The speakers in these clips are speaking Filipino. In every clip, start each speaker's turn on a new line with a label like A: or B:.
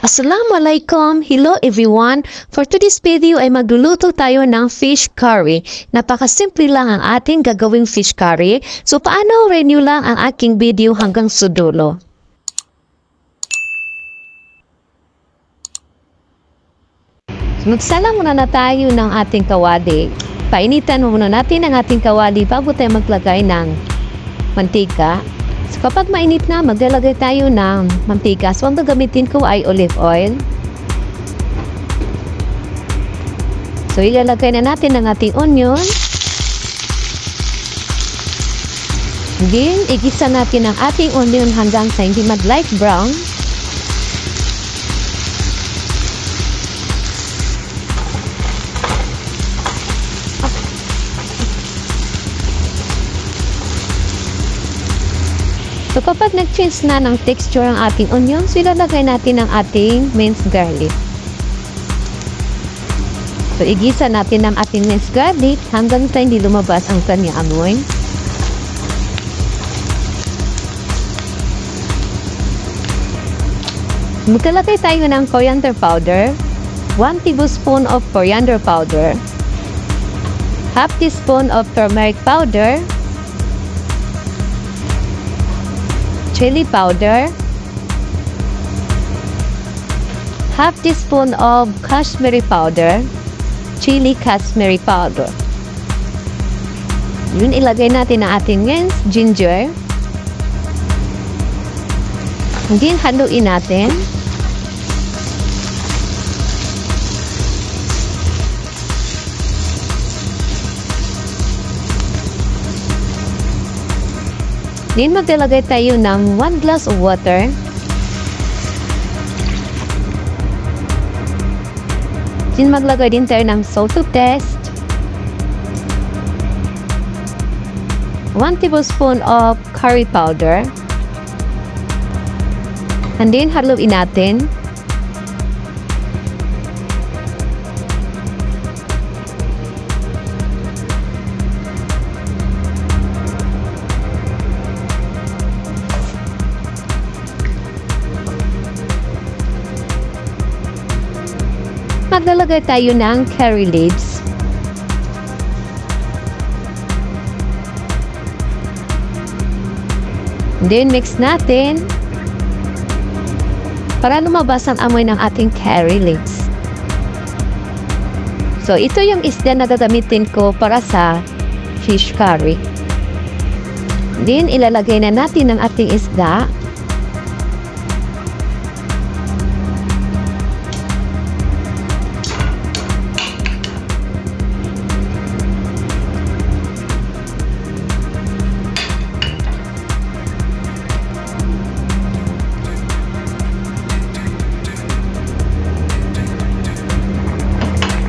A: Assalamualaikum! Hello everyone! For today's video ay magluluto tayo ng fish curry. Napakasimple lang ang ating gagawing fish curry. So paano renew lang ang aking video hanggang sa dulo. Magsala muna na tayo ng ating kawali. Painitan muna natin ang ating kawali bago tayo maglagay ng mantika. So kapag mainit na, maglalagay tayo ng mantika. So ang gagamitin ko ay olive oil. So ilalagay na natin ang ating onion. Then igisa natin ang ating onion hanggang sa hindi mag-light brown. So kapag nag-change na ng texture ang ating onions, ilalagay natin ang ating minced garlic. So igisa natin ang ating minced garlic hanggang sa hindi lumabas ang kanyang amoy. Maglalagay tayo ng coriander powder, 1 tablespoon of coriander powder, half teaspoon of turmeric powder, chili powder, half teaspoon of cashmere powder, chili cashmere powder. Yun, ilagay natin ang ating minced ginger. Then haluin natin. Then maglalagay tayo ng 1 glass of water. Then maglagay din tayo ng salt to taste. 1 tablespoon of curry powder. And then haluin natin. Maglalagay tayo ng curry leaves. Then mix natin para lumabas ang amoy ng ating curry leaves. So ito yung isda na gagamitin ko para sa fish curry. Then ilalagay na natin ang ating isda.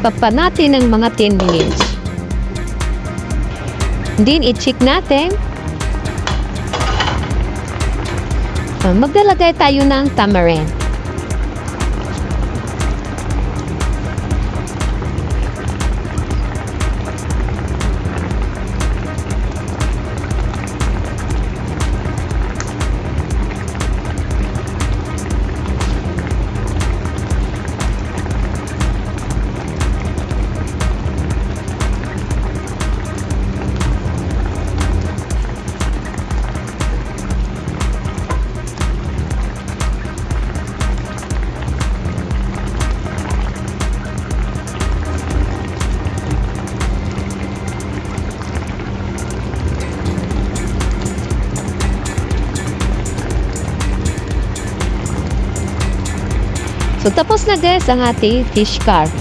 A: Papan natin ng mga 10 minutes. Then, i-check natin. Maglalagay tayo ng tamarind. So, tapos na guys ang ating fish curry.